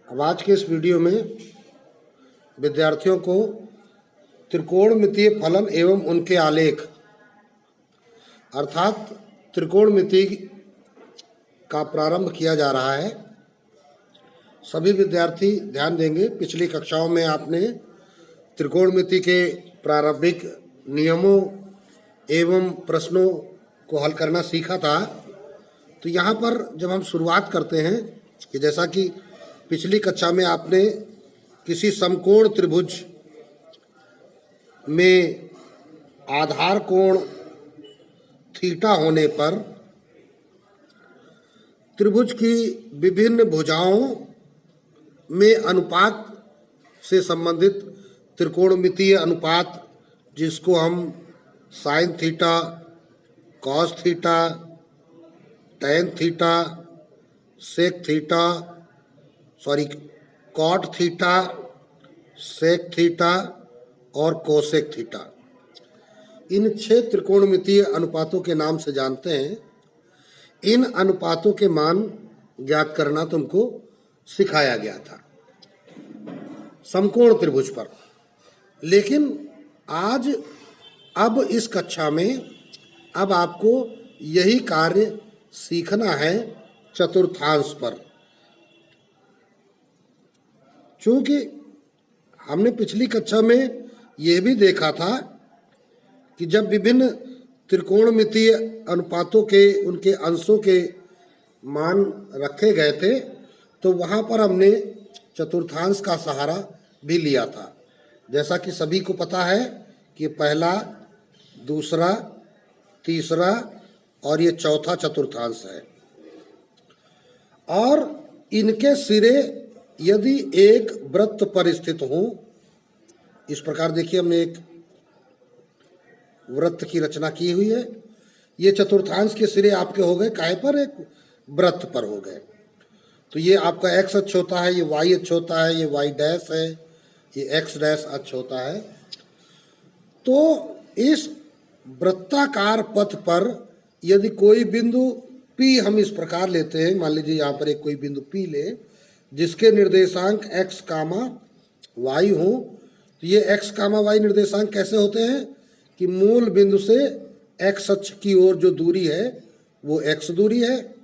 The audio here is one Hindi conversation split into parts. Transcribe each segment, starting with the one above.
अब आज के इस वीडियो में विद्यार्थियों को त्रिकोणमितीय फलन एवं उनके आलेख अर्थात त्रिकोणमिति का प्रारंभ किया जा रहा है। सभी विद्यार्थी ध्यान देंगे। पिछली कक्षाओं में आपने त्रिकोणमिति के प्रारंभिक नियमों एवं प्रश्नों को हल करना सीखा था। तो यहाँ पर जब हम शुरुआत करते हैं कि जैसा कि पिछली कक्षा में आपने किसी समकोण त्रिभुज में आधार कोण थीटा होने पर त्रिभुज की विभिन्न भुजाओं में अनुपात से संबंधित त्रिकोणमितीय अनुपात, जिसको हम sine theta, cos theta, tan theta, sec theta, cot theta, sec theta और कोसेक थीटा, इन 6 त्रिकोणमितीय अनुपातों के नाम से जानते हैं। इन अनुपातों के मान ज्ञात करना तुमको सिखाया गया था समकोण त्रिभुज पर। लेकिन अब इस कक्षा में अब आपको यही कार्य सीखना है चतुर्थांश पर। चूंकि हमने पिछली कक्षा में यह भी देखा था कि जब विभिन्न त्रिकोणमितीय अनुपातों के उनके अंशों के मान रखे गए थे तो वहाँ पर हमने चतुर्थांश का सहारा भी लिया था। जैसा कि सभी को पता है कि पहला, दूसरा, तीसरा और ये चौथा चतुर्थांश है। और इनके सिरे यदि एक वृत्त पर स्थित हो, इस प्रकार देखिए हमने एक वृत्त की रचना की हुई है। ये चतुर्थांश के सिरे आपके हो गए काहे पर, एक वृत्त पर हो गए। तो ये आपका एक्स अक्ष होता है, ये वाई अक्ष होता है, ये वाई डैश है, ये एक्स डैश अक्ष होता है। तो इस वृत्ताकार पथ पर यदि कोई बिंदु P हम इस प्रकार लेते हैं, मान लीजिए यहाँ पर एक कोई बिंदु P ले जिसके निर्देशांक x, y हो, तो ये x, y निर्देशांक कैसे होते हैं कि मूल बिंदु से x अक्ष की ओर जो दूरी है वो x दूरी है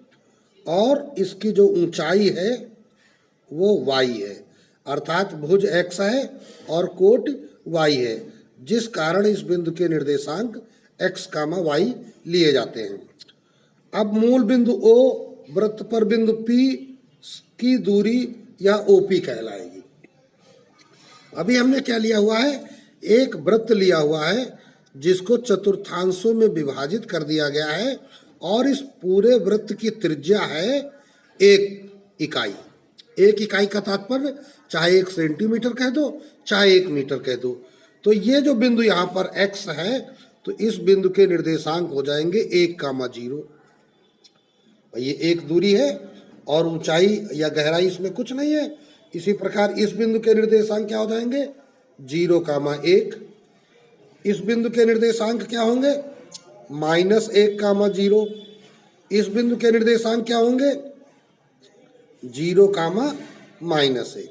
और इसकी जो ऊंचाई है वो y है। अर्थात भुज x है और कोट y है, जिस कारण इस बिंदु के निर्देशांक x, y लिए जाते हैं। अब मूल बिंदु O वृत्त पर बिंदु P की दूरी या OP कहलाएगी। अभी हमने क्या लिया हुआ है, एक वृत्त लिया हुआ है जिसको चतुर्थांशों में विभाजित कर दिया गया है और इस पूरे वृत्त की त्रिज्या है 1 इकाई। 1 इकाई का तात्पर्य चाहे 1 सेंटीमीटर कह दो चाहे 1 मीटर कह दो। तो ये जो बिंदु यहाँ पर x है तो इस बिंदु के निर्देशांक हो जाएंगे 1,0। ये एक दूरी है और ऊंचाई या गहराई इसमें कुछ नहीं है। इसी प्रकार इस बिंदु के निर्देशांक क्या हो जाएंगे 0,1। इस बिंदु के निर्देशांक क्या होंगे -1,0। इस बिंदु के निर्देशांक क्या होंगे 0,-1।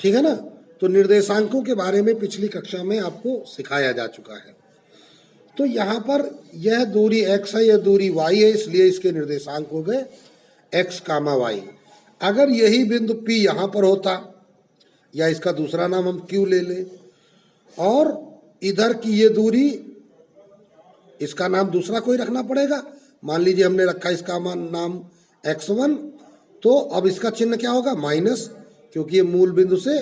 ठीक है ना। तो निर्देशांकों के बारे में पिछली कक्षा में आपको सिखाया जा चुका है। तो यहाँ पर यह दूरी x है, यह दूरी y है, इसलिए इसके निर्देशांक हो गए x, y। अगर यही बिंदु P यहाँ पर होता या इसका दूसरा नाम हम Q ले लें और इधर की ये दूरी, इसका नाम दूसरा कोई रखना पड़ेगा। मान लीजिए हमने रखा इसका नाम x1, तो अब इसका चिन्ह क्या होगा माइनस, क्योंकि ये मूल बिंदु से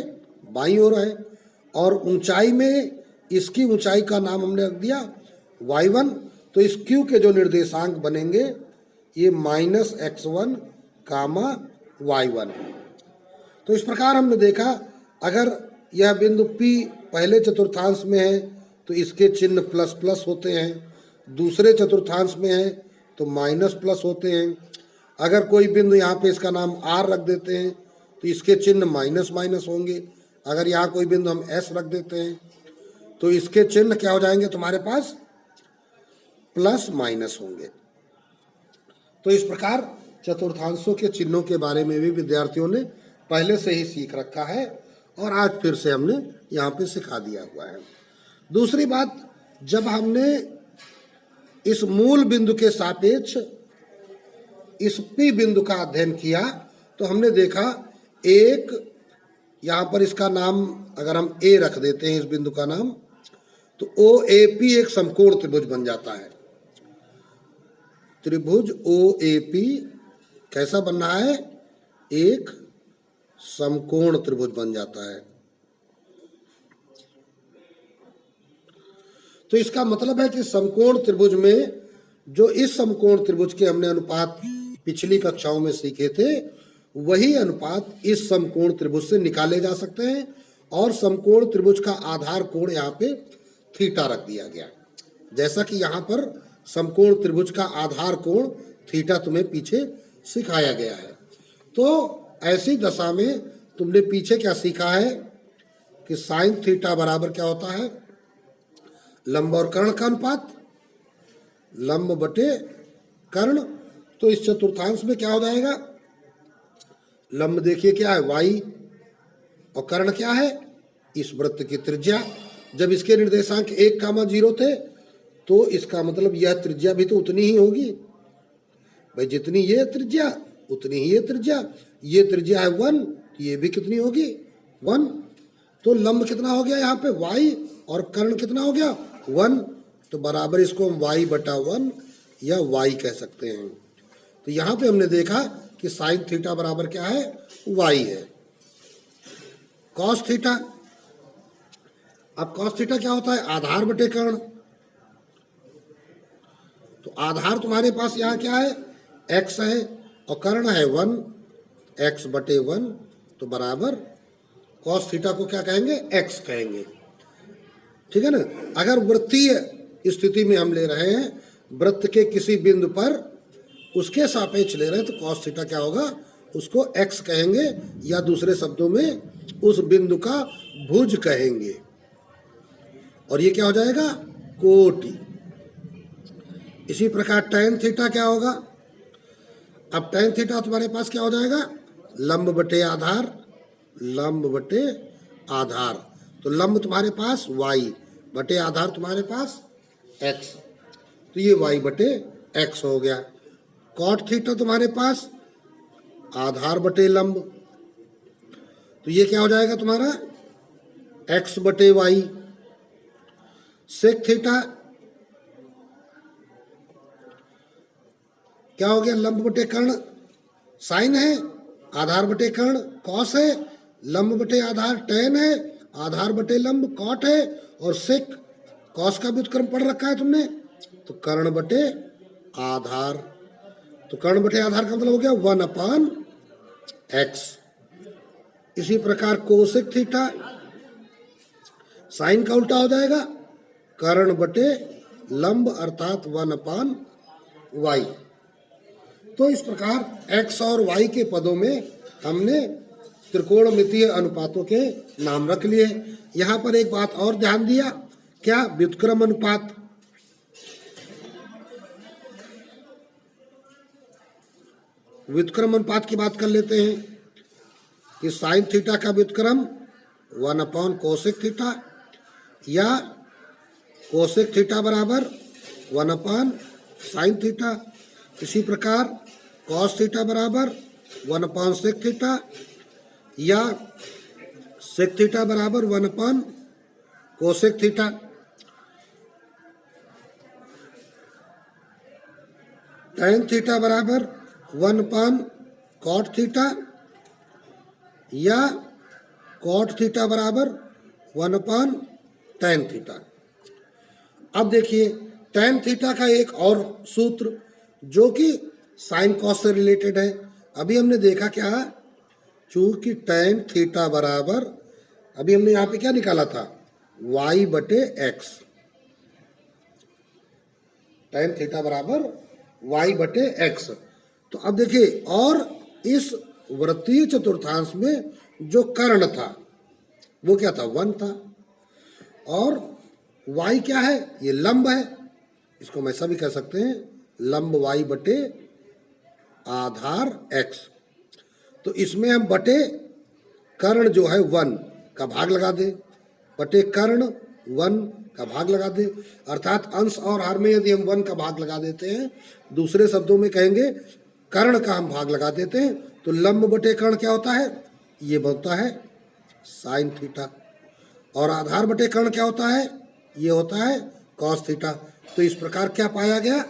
बाईं ओर है। और ऊंचाई में इसकी ऊंचाई का नाम हमने रख दिया y1, तो इस Q के जो निर्देशांक बनेंगे ये -x1, y1। तो इस प्रकार हमने देखा अगर यह बिंदु P पहले चतुर्थांश में है तो इसके चिन्ह प्लस होते हैं, दूसरे चतुर्थांश में है तो माइनस होते हैं। अगर कोई बिंदु यहाँ पे इसका नाम R रख देते हैं तो इसके चिन्ह माइनस होंगे। अगर यहाँ कोई बिंदु हम S रख देते हैं तो इसके चिन्ह क्या हो जाएंगे तुम्हारे पास प्लस होंगे। तो इस प्रकार चतुर्थांशों के चिन्हों के बारे में भी विद्यार्थियों ने पहले से ही सीख रखा है और आज फिर से हमने यहाँ पे सिखा दिया हुआ है। दूसरी बात, जब हमने इस मूल बिंदु के सापेक्ष इस P बिंदु का अध्ययन किया तो हमने देखा एक, यहाँ पर इसका नाम अगर हम A रख देते हैं इस बिंदु का नाम, तो OAP एक समकोण त्रिभुज बन जाता है। त्रिभुज OAP कैसा बन रहा है? एक समकोण त्रिभुज बन जाता है। तो इसका मतलब है कि समकोण त्रिभुज में जो इस समकोण त्रिभुज के हमने अनुपात पिछली कक्षाओं में सीखे थे, वही अनुपात इस समकोण त्रिभुज से निकाले जा सकते हैं और समकोण त्रिभुज का आधार कोण यहाँ पे थीटा रख दिया गया। जैसा कि यहाँ पर समकोण त्रिभुज का आधार कोण थीटा तुम्हें पीछे सिखाया गया है। तो ऐसी दशा में तुमने पीछे क्या सीखा है कि साइन थीटा बराबर क्या होता है? लंब और कर्ण का अनुपात, लंब बटे कर्ण। तो इस चतुर्थांश में क्या हो जाएगा? लंब देखिए क्या है? y, और कर्ण क्या है? इस वृत्त की त्रिज्या। जब इसके निर्देशांक 1,0 थे तो इसका मतलब यह त्रिज्या भी तो उतनी ही होगी भाई, जितनी ये त्रिज्या उतनी ही ये त्रिज्या। ये त्रिज्या है 1, तो ये भी कितनी होगी? 1। तो लंब कितना हो गया यहाँ पे? y, और कर्ण कितना हो गया? 1। तो बराबर इसको हम y बटा 1 या y कह सकते हैं। तो यहाँ पे हमने देखा कि साइन थीटा बराबर क्या है? y है। कॉस थीटा, अब कॉस थीटा क्या होता है? आधार बटे कर्ण। तो आधार तुम्हारे पास यहाँ क्या है? x है और कर्ण है 1, x बटे 1, तो बराबर कॉस थीटा को क्या कहेंगे? x कहेंगे। ठीक है ना। अगर वृत्तीय स्थिति में हम ले रहे हैं, वृत्त के किसी बिंदु पर उसके सापेक्ष ले रहे हैं, तो कॉस थीटा क्या होगा? उसको x कहेंगे, या दूसरे शब्दों में उस बिंदु का भुज कहेंगे। और ये क्या हो जाएगा? कोटि। इसी प्रकार tan थीटा क्या होगा? अब tan थीटा तुम्हारे पास क्या हो जाएगा? लंब बटे आधार, लंब बटे आधार। तो लंब तुम्हारे पास y बटे आधार तुम्हारे पास x, तो ये y बटे x हो गया। कॉट थीटा तुम्हारे पास आधार बटे लंब, तो ये क्या हो जाएगा तुम्हारा? x बटे y। सेक थीटा क्या हो गया? लंब बटे कर्ण। साइन है, आधार बटे कर्ण। कॉस है, लंब बटे आधार। टैन है, आधार बटे लंब। कॉट है, और सेक, कॉस का व्युत्क्रम पढ़ रखा है तुमने, तो कर्ण बटे आधार। तो कर्ण बटे आधार का मतलब हो गया 1/x। इसी प्रकार कोसेक थीटा, साइन का उल्टा हो जाएगा, कर्ण बटे लंब अर्थात 1/y। तो इस प्रकार x और y के पदों में हमने त्रिकोणमितीय अनुपातों के नाम रख लिए। यहाँ पर एक बात और ध्यान दिया, क्या? व्युत्क्रम अनुपात। व्युत्क्रम अनुपात की बात कर लेते हैं कि साइन थीटा का व्युत्क्रम 1/कोसेक थीटा, या कोसेक थीटा बराबर 1/साइन थीटा। इसी प्रकार कॉस थीटा बराबर 1/सेक थीटा, या सेक थीटा बराबर 1/कोसेक थीटा। टैन थीटा बराबर 1/कॉट थीटा, या कॉट थीटा बराबर 1/टैन थीटा। अब देखिए टैन थीटा का एक और सूत्र जो कि साइन कॉस से रिलेटेड है। अभी हमने देखा क्या? चूंकि टैन थीटा बराबर, अभी हमने यहाँ पे क्या निकाला था? y बटे x। टैन थीटा बराबर y बटे x। तो अब देखिए, और इस वृत्तीय चतुर्थांश में जो कर्ण था वो क्या था? 1 था। और y क्या है? ये लंब है, इसको हम ऐसा भी कह सकते हैं, लंब y बटे आधार x। तो इसमें हम बटे कर्ण जो है 1 का भाग लगा दे बटे कर्ण 1 का भाग लगा दे, अर्थात अंश और हर में यदि हम 1 का भाग लगा देते हैं, दूसरे शब्दों में कहेंगे कर्ण का हम भाग लगा देते हैं, तो लंब बटे कर्ण क्या होता है, ये होता है साइन थीटा, और आधार बटे कर्ण क्या होता है, ये होता है कॉस थीटा। तो इस प्रकार क्या पाया गया,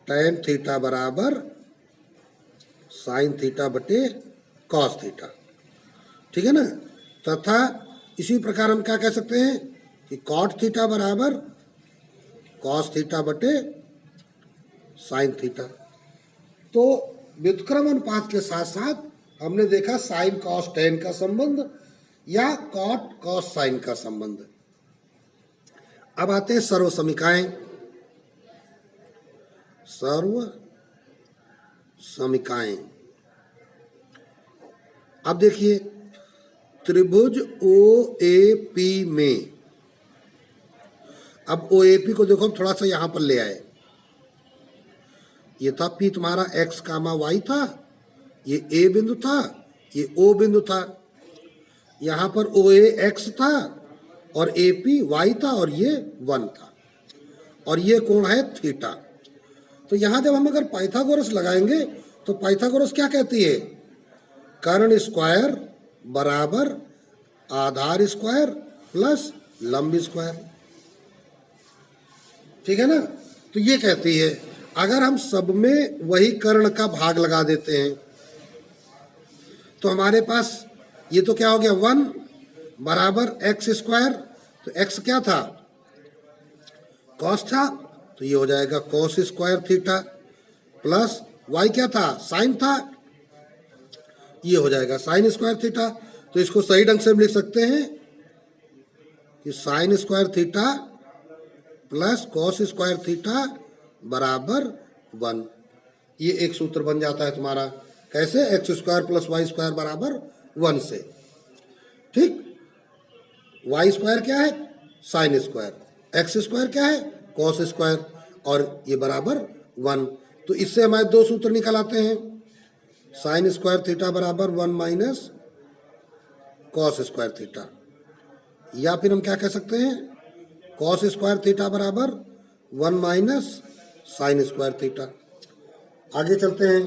tan थीटा बराबर साइन थीटा बटे कॉस थीटा, ठीक है ना। तथा इसी प्रकार हम क्या कह सकते हैं कि कॉट थीटा बराबर कॉस थीटा बटे साइन थीटा। तो व्युत्क्रम अनुपात के साथ साथ हमने देखा साइन कॉस टेन का संबंध या कॉट कॉस साइन का संबंध। अब आते हैं सर्व समीकाएं। सर्व समीकाएं, अब देखिए त्रिभुज OAP में, अब OAP को देखो थोड़ा सा यहां पर ले आए, ये था P तुम्हारा x कामा y था, ये A बिंदु था, ये O बिंदु था, यहां पर OA x था और AP y था और ये 1 था, और ये कोण है थीटा। तो यहां जब हम अगर पाइथागोरस लगाएंगे तो पाइथागोरस क्या कहती है, कर्ण स्क्वायर बराबर आधार स्क्वायर प्लस लंब स्क्वायर, ठीक है ना। तो ये कहती है अगर हम सब में वही कर्ण का भाग लगा देते हैं तो हमारे पास ये तो क्या हो गया 1 बराबर एक्स स्क्वायर, तो एक्स क्या था, कॉस था, तो ये हो जाएगा cos square theta, plus y क्या था, साइन था, ये हो जाएगा साइन स्क्वायर थीटा। तो इसको सही ढंग से हम लिख सकते हैं कि sine square theta plus cos square theta बराबर 1। ये एक सूत्र बन जाता है तुम्हारा, कैसे, x square plus y square बराबर 1 से, ठीक। वाई स्क्वायर क्या है, साइन स्क्वायर, एक्स स्क्वायर क्या है, कॉस स्क्वायर, और ये बराबर 1। तो इससे हमारे दो सूत्र निकल आते हैं, साइन स्क्वायर थीटा बराबर 1 माइनस कॉस स्क्वायर थीटा, या फिर हम क्या कह सकते हैं, कॉस स्क्वायर थीटा बराबर 1 माइनस साइन स्क्वायर थीटा। आगे चलते हैं।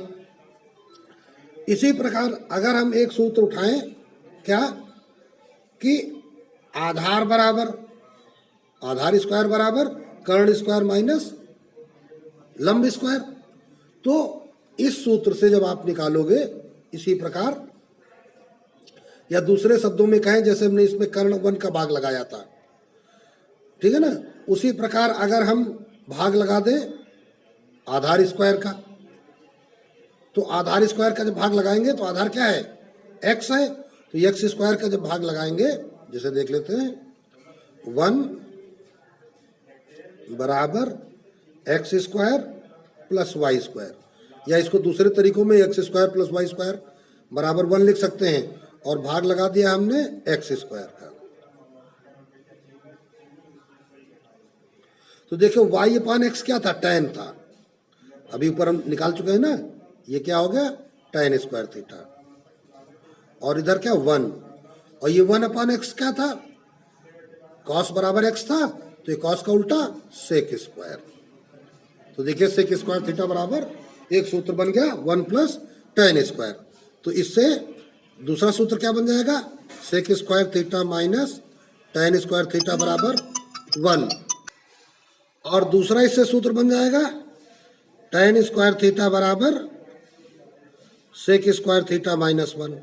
इसी प्रकार अगर हम एक सूत्र उठाएं, क्या कि आधार बराबर आधार स्क्वायर बराबर कर्ण स्क्वायर माइनस लंब स्क्वायर, तो इस सूत्र से जब आप निकालोगे इसी प्रकार, या दूसरे शब्दों में कहें जैसे हमने इसमें कर्ण 1 का भाग लगाया था, ठीक है ना, उसी प्रकार अगर हम भाग लगा दें आधार स्क्वायर का, तो आधार स्क्वायर का जब भाग लगाएंगे तो आधार क्या है, x है, तो x स्क्वायर का जब भाग लगाएंगे, जैसे देख लेते हैं 1 बराबर x square plus y square, या इसको दूसरे तरीकों में x square plus y square बराबर 1 लिख सकते हैं, और भाग लगा दिया हमने एक्स स्क्वायर का। तो देखो y अपान एक्स क्या था, tan था, अभी ऊपर हम निकाल चुके हैं ना, ये क्या हो गया tan स्क्वायर थीटा, और इधर क्या 1, और ये 1 अपान एक्स क्या था, cos बराबर x था, तो ये cos का उल्टा सेक स्क्वायर। तो देखिए सेक स्क्वायर थीटा बराबर एक सूत्र बन गया 1 प्लस tan स्क्वायर। तो इससे दूसरा सूत्र क्या बन जाएगा, sec square theta minus tan square theta बराबर 1, और दूसरा इससे सूत्र बन जाएगा tan स्क्वायर थीटा बराबर सेक स्क्वायर थीटा माइनस 1।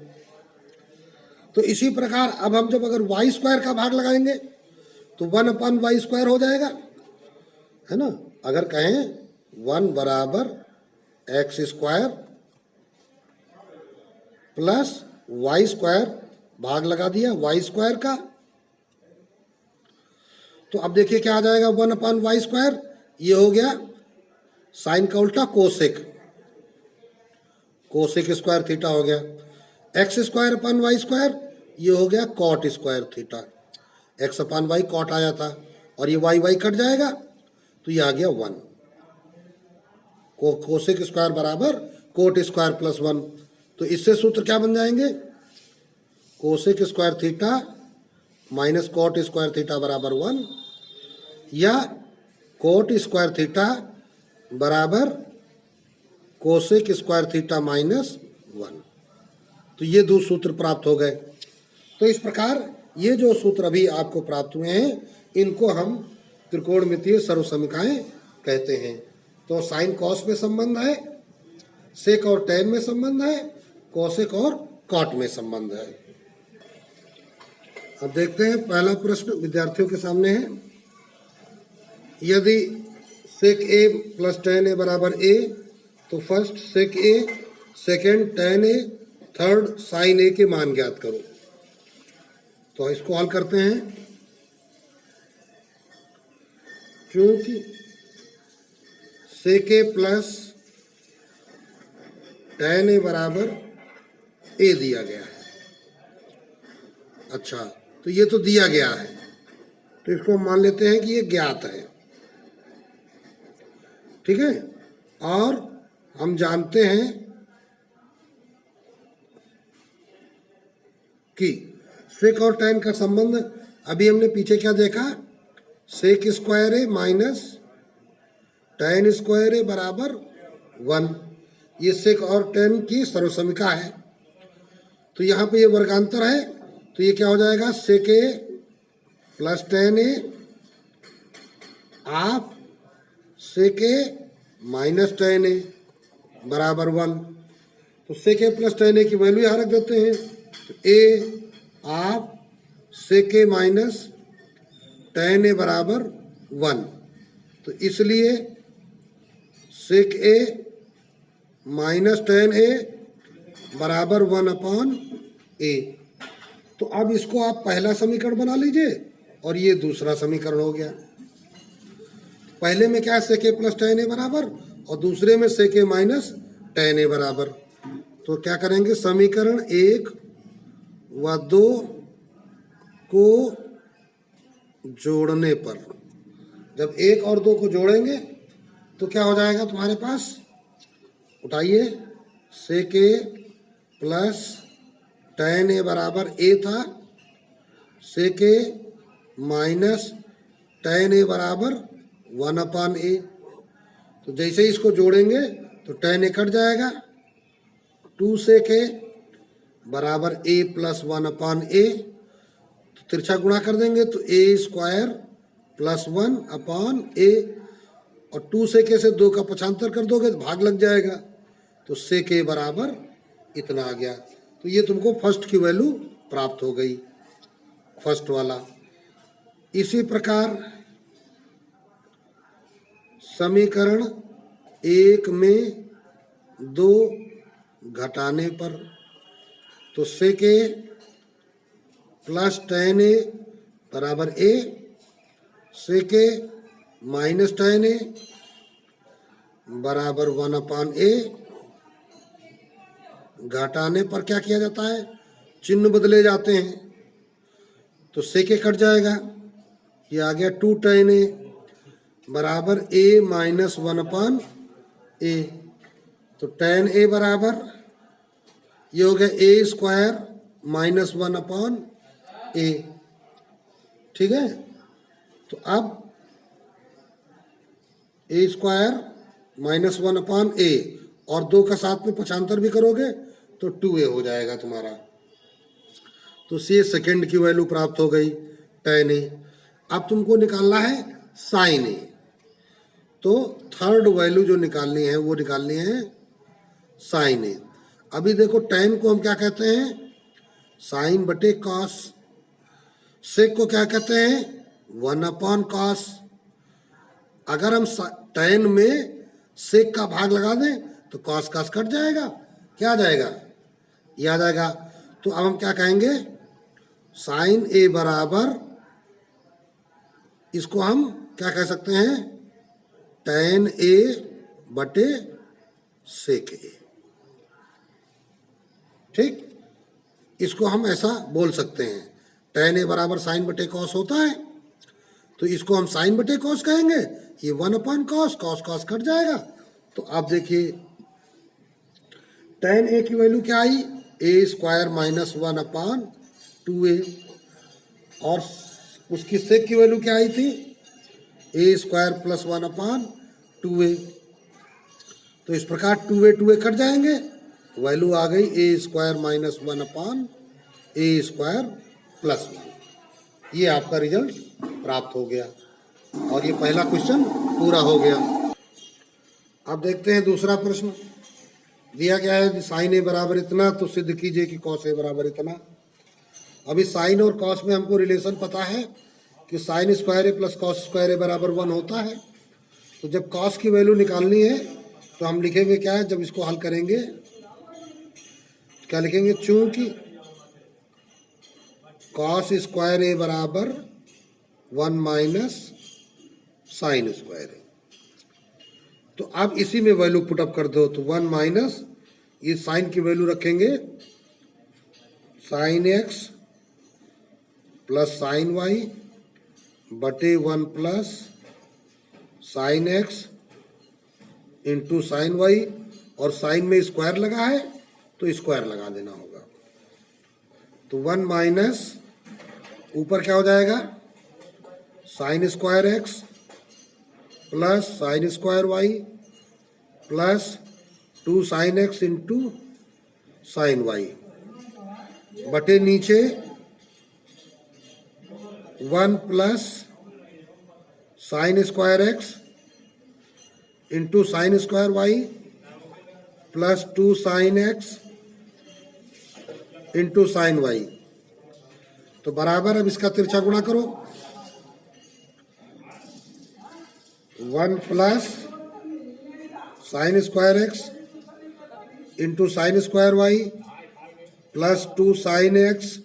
तो इसी प्रकार अब हम जब अगर वाई स्क्वायर का भाग लगाएंगे तो 1 अपान वाई स्क्वायर हो जाएगा, है ना। अगर कहें 1 बराबर x square plus y square, भाग लगा दिया वाई स्क्वायर का, तो अब देखिए क्या आ जाएगा 1 अपान वाई स्क्वायर, ये हो गया साइन का उल्टा कोसेक, कोसेक स्क्वायर थीटा हो गया, x square upon y square, ये हो गया cot square theta, x upon y cot आया था, और ये वाई वाई कट जाएगा, तो ये आ गया 1, कोसेक स्क्वायर बराबर कोट स्क्वायर प्लस 1। तो इससे सूत्र क्या बन जाएंगे, cosec square theta minus cot square theta बराबर 1 या कॉट स्क्वायर थीटा बराबर कोसेक स्क्वायर थीटा माइनस 1। तो ये दो सूत्र प्राप्त हो गए। तो इस प्रकार ये जो सूत्र अभी आपको प्राप्त हुए हैं इनको हम त्रिकोणमितीय सर्वसमीकरण कहते हैं। तो साइन कॉस में संबंध है, सेक और टेन में संबंध है, कोसेक और कॉट में संबंध है। अब देखते हैं पहला प्रश्न विद्यार्थियों के सामने है। यदि सेक ए प्लस टेन ए बराबर ए तो फर्स्ट सेक ए, सेकेंड टेन ए, थर्ड साइन ए के मान ज्ञात करो। तो इसको हल करते हैं। क्योंकि सेक ए प्लस टेन ए बराबर ए दिया गया है। अच्छा, तो ये तो दिया गया है, तो इसको मान लेते हैं कि ये ज्ञात है। ठीक है, और हम जानते हैं कि सेक और टेन का संबंध अभी हमने पीछे क्या देखा, सेक स्क्वायर ए माइनस टेन स्क्वायर ए बराबर 1। ये सेक और टेन की सर्वसमीका है। तो यहाँ पे ये वर्गांतर है, तो ये क्या हो जाएगा, सेक ए प्लस टेन ए आप सेक ए माइनस टेन ए बराबर 1। तो सेक ए प्लस टेन ए की वैल्यू यहाँ रख देते हैं। तो ए आप सेक ए माइनस टेन ए बराबर 1। तो इसलिए सेक ए माइनस टेन ए बराबर 1/a। तो अब इसको आप पहला समीकरण बना लीजिए और ये दूसरा समीकरण हो गया। पहले में क्या है, सेक ए प्लस टेन ए बराबर, और दूसरे में सेक ए माइनस टेन ए बराबर। तो क्या करेंगे, समीकरण 1 व 2 को जोड़ने पर, जब 1 और 2 को जोड़ेंगे तो क्या हो जाएगा तुम्हारे पास, उठाइए, सेक ए प्लस टेन ए बराबर ए था, सेक ए माइनस टेन ए बराबर 1/a। तो जैसे ही इसको जोड़ेंगे तो टेन ए कट जाएगा, 2 सेक ए बराबर a प्लस 1/a। तो तिरछा गुणा कर देंगे तो a स्क्वायर प्लस 1/a, और 2 सेक ए से 2 का पक्षांतर कर दोगे तो भाग लग जाएगा। तो सेक ए बराबर इतना आ गया। तो ये तुमको फर्स्ट की वैल्यू प्राप्त हो गई, फर्स्ट वाला। इसी प्रकार समीकरण 1 में 2 घटाने पर, तो सेक ए प्लस टेन ए बराबर ए, सेक ए माइनस टेन ए बराबर 1/a। घटाने पर क्या किया जाता है, चिन्ह बदले जाते हैं। तो सेक ए कट जाएगा, ये आ गया 2 टेन ए बराबर a माइनस 1/a। तो टेन ए बराबर ये हो गया a स्क्वायर माइनस 1/a। ठीक है, तो अब a स्क्वायर माइनस 1/a और 2 का साथ में पक्षांतर भी करोगे तो 2a हो जाएगा तुम्हारा। तो ये सेकेंड की वैल्यू प्राप्त हो गई, टेन ए। अब तुमको निकालना है साइन ए। तो थर्ड वैल्यू जो निकालनी है वो निकालनी है साइन ए। अभी देखो टेन को हम क्या कहते हैं, साइन बटे कॉस। सेक को क्या कहते हैं, 1/cos। अगर हम टेन में सेक का भाग लगा दें तो कॉस कॉस कट जाएगा, क्या आ जाएगा, ये आ जाएगा। तो अब हम क्या कहेंगे, साइन ए बराबर, इसको हम क्या कह सकते हैं, टेन ए बटे सेक ए। ठीक, इसको हम ऐसा बोल सकते हैं। टेन ए बराबर साइन बटे कॉस होता है, तो इसको हम साइन बटे कॉस कहेंगे। ये 1/cos, कॉस कॉस कट जाएगा। तो आप देखिए टेन ए की वैल्यू क्या आई, a square minus 1/a। 2a, और उसकी सेक की वैल्यू क्या आई थी, a स्क्वायर प्लस 1/2a। तो इस प्रकार 2a कट जाएंगे, वैल्यू आ गई a square minus 1/a square plus 1। ये आपका रिजल्ट प्राप्त हो गया और ये पहला क्वेश्चन पूरा हो गया। अब देखते हैं दूसरा प्रश्न। दिया गया है साइन ए बराबर इतना, तो सिद्ध कीजिए कि कॉस ए बराबर इतना। अभी साइन और कॉस में हमको रिलेशन पता है कि साइन स्क्वायर ए प्लस कॉस स्क्वायर ए बराबर 1 होता है। तो जब कॉस की वैल्यू निकालनी है तो हम लिखेंगे क्या है, जब इसको हल करेंगे क्या लिखेंगे, चूंकि कॉस स्क्वायर ए बराबर 1 माइनस साइन स्क्वायर ए। तो आप इसी में वैल्यू पुटअप कर दो, तो 1 माइनस ये साइन की वैल्यू रखेंगे sine x plus sine y बटे 1 plus sine x into sine y, और साइन में स्क्वायर लगा है तो स्क्वायर लगा देना होगा। तो 1 माइनस ऊपर क्या हो जाएगा, sine square x plus sine square y plus 2 sine x into sine y बटे नीचे 1 plus sine square x into sine square y plus 2 sine x into sine y. तो बराबर, अब इसका तिरछा गुणा करो, 1 plus sine square x into sine square y plus 2 sine x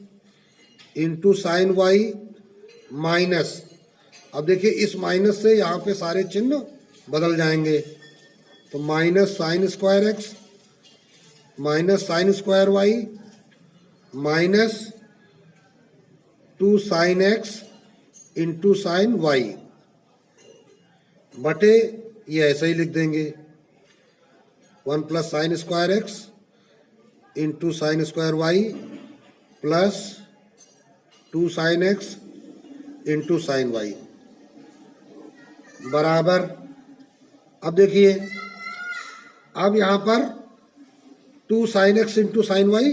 into sine y minus, अब देखिए इस माइनस से यहाँ पे सारे चिन्ह बदल जाएंगे, तो minus sine square x minus sine square y minus 2 sine x into sine y बटे, ये ऐसे ही लिख देंगे 1 plus sine square x into sine square y plus 2 sine x into sine y बराबर। अब देखिए, अब यहाँ पर 2 sine x into sine y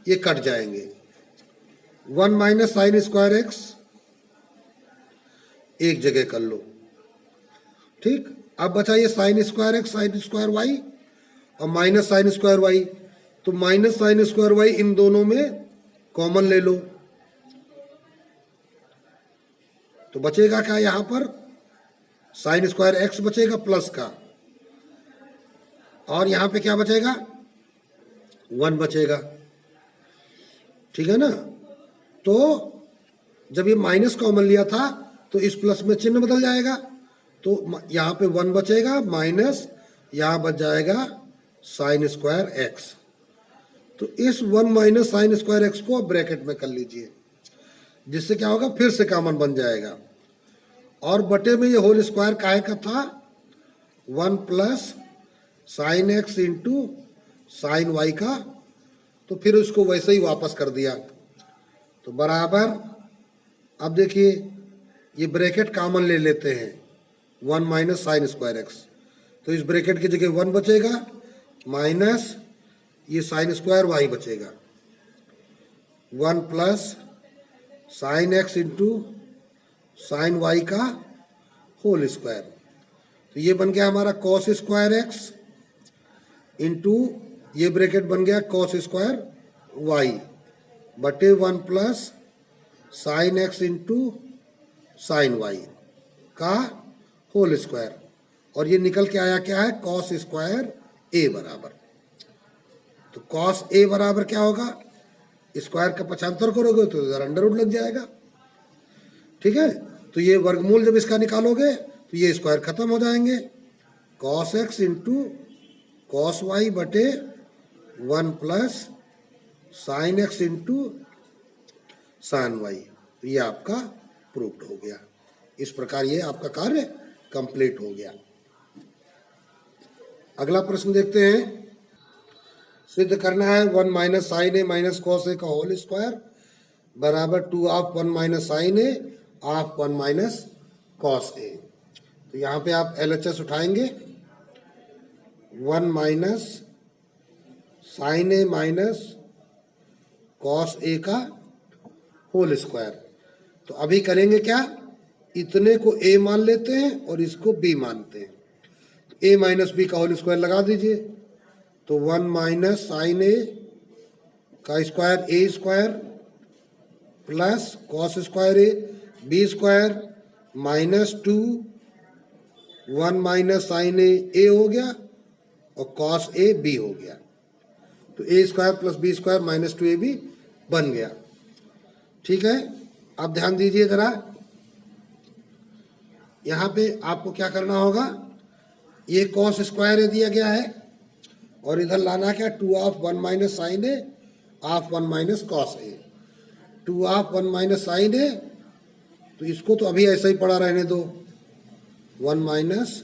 ये कट जाएंगे, 1 माइनस साइन स्क्वायर एक्स एक जगह कर लो, ठीक। अब बचा ये sine square x sine square y और माइनस साइन स्क्वायर वाई, तो माइनस साइन स्क्वायर वाई इन दोनों में कॉमन ले लो, तो बचेगा क्या यहां पर, साइन स्क्वायर एक्स बचेगा प्लस का, और यहां पे क्या बचेगा, 1 बचेगा, ठीक है ना। तो जब ये माइनस कॉमन लिया था तो इस प्लस में चिन्ह बदल जाएगा, तो यहाँ पे 1 बचेगा माइनस यहाँ बच जाएगा साइन स्क्वायर एक्स। तो इस 1 माइनस साइन स्क्वायर एक्स को आप ब्रैकेट में कर लीजिए, जिससे क्या होगा, फिर से कॉमन बन जाएगा, और बटे में ये होल स्क्वायर काहे का था, 1 plus sine x into sine y का, तो फिर उसको वैसे ही वापस कर दिया, तो बराबर। अब देखिए ये ब्रैकेट कॉमन ले लेते हैं, 1 माइनस साइन स्क्वायर एक्स, तो इस ब्रैकेट की जगह 1 बचेगा माइनस ये साइन स्क्वायर वाई बचेगा, 1 plus sine x into sine y का होल स्क्वायर, तो ये बन गया हमारा कॉस स्क्वायर एक्स इंटू ये ब्रैकेट बन गया कॉस स्क्वायर वाई बटे 1 plus sine x into sine y का होल स्क्वायर, और ये निकल के आया क्या है, कॉस स्क्वायर ए बराबर। तो कॉस ए बराबर क्या होगा, स्क्वायर का पक्षांतर करोगे तो इधर अंडर रूट लग जाएगा, ठीक है। तो ये वर्गमूल जब इसका निकालोगे तो ये स्क्वायर खत्म हो जाएंगे, cos x into cos y बटे 1 plus sine x into sine y, तो ये आपका प्रूव्ड हो गया। इस प्रकार ये आपका कार्य कंप्लीट हो गया। अगला प्रश्न देखते हैं। सिद्ध करना है 1 minus sine a minus cos a का होल स्क्वायर बराबर 2 of 1 minus sine a of 1 minus cos a. तो यहाँ पे आप LHS उठाएंगे, 1 minus sine a minus cos a का होल स्क्वायर। तो अभी करेंगे क्या, इतने को a मान लेते हैं और इसको b मानते हैं। तो a माइनस बी का होल स्क्वायर लगा दीजिए, तो 1 माइनस साइन ए का square a square plus cos square a b square minus 2 1 minus sine a हो गया और कॉस ए b हो गया। तो a square plus b square minus 2ab बन गया। ठीक है, अब ध्यान दीजिए जरा, यहाँ पे आपको क्या करना होगा, ये कॉस स्क्वायर ए दिया गया है और इधर लाना क्या, 2 of 1 minus sine a of 1 minus cos a. 2 of 1 minus sine a, तो इसको तो अभी ऐसा ही पड़ा रहने दो, 1 minus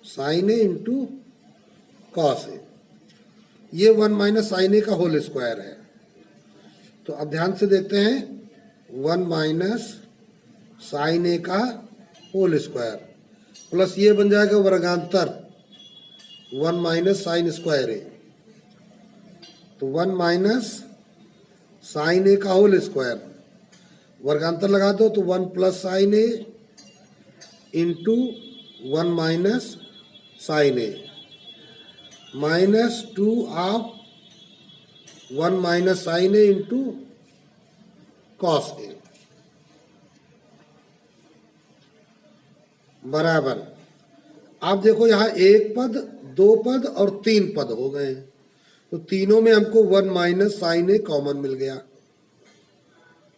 sine a into cos ए। ये 1 माइनस साइन ए का होल स्क्वायर है। तो अब ध्यान से देखते हैं, 1 माइनस साइन ए का होल स्क्वायर प्लस ये बन जाएगा वर्गांतर 1 माइनस साइन स्क्वायर ए। तो 1 माइनस साइन ए का होल स्क्वायर, वर्गांतर लगा दो तो 1 plus sine a into 1 minus sine a minus 2 of 1 minus sine a into cos a बराबर। आप देखो यहाँ एक पद, दो पद और 3 पद हो गए हैं, तो तीनों में हमको 1 माइनस साइन ए कॉमन मिल गया।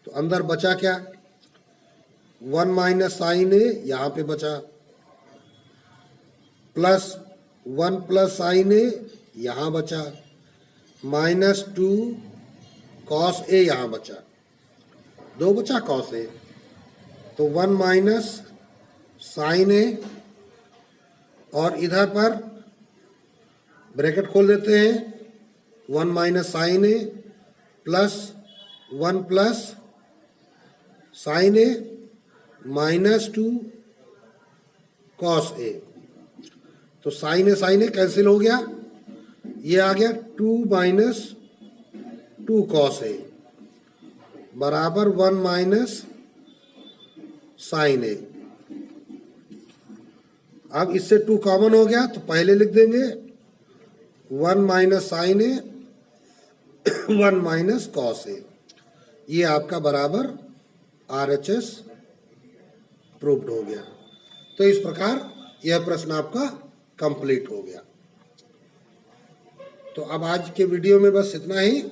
तो अंदर बचा क्या, 1 माइनस साइन ए यहाँ पे बचा, प्लस 1 प्लस साइन ए यहाँ बचा, माइनस 2 कॉस ए यहाँ बचा, 2 बचा कॉस ए। तो 1 माइनस साइन ए और इधर पर ब्रैकेट खोल देते हैं, 1 minus sine A plus 1 plus sine a minus 2 cos a. तो साइन ए कैंसिल हो गया, ये आ गया 2 माइनस 2 कॉस ए बराबर 1 माइनस साइन ए। अब इससे 2 कॉमन हो गया तो पहले लिख देंगे 1 माइनस साइन ए 1 माइनस कॉस ए। ये आपका बराबर RHS प्रूव्ड हो गया। तो इस प्रकार यह प्रश्न आपका कंप्लीट हो गया। तो अब आज के वीडियो में बस इतना ही,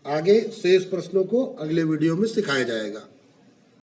आगे शेष प्रश्नों को अगले वीडियो में सिखाया जाएगा।